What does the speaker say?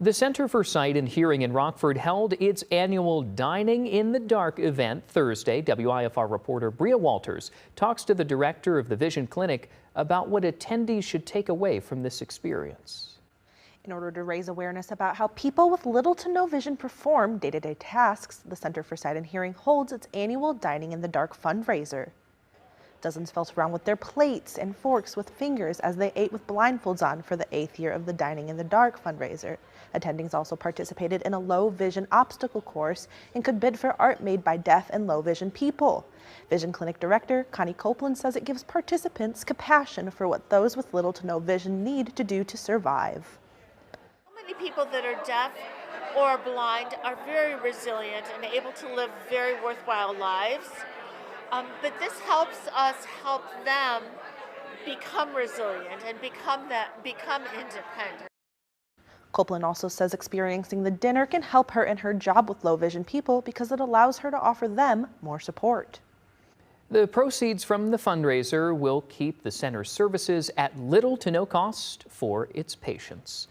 The Center for Sight and Hearing in Rockford held its annual Dining in the Dark event Thursday. WIFR reporter Bria Walters talks to the director of the Vision Clinic about what attendees should take away from this experience. In order to raise awareness about how people with little to no vision perform day-to-day tasks, the Center for Sight and Hearing holds its annual Dining in the Dark fundraiser. Dozens felt around with their plates and forks with fingers as they ate with blindfolds on for the 8th year of the Dining in the Dark fundraiser. Attendings also participated in a low vision obstacle course and could bid for art made by deaf and low vision people. Vision Clinic Director Connie Copeland says it gives participants compassion for what those with little to no vision need to do to survive. Many people that are deaf or blind are very resilient and able to live very worthwhile lives. But this helps us help them become resilient and become independent. Copeland also says experiencing the dinner can help her in her job with low vision people because it allows her to offer them more support. The proceeds from the fundraiser will keep the center's services at little to no cost for its patients.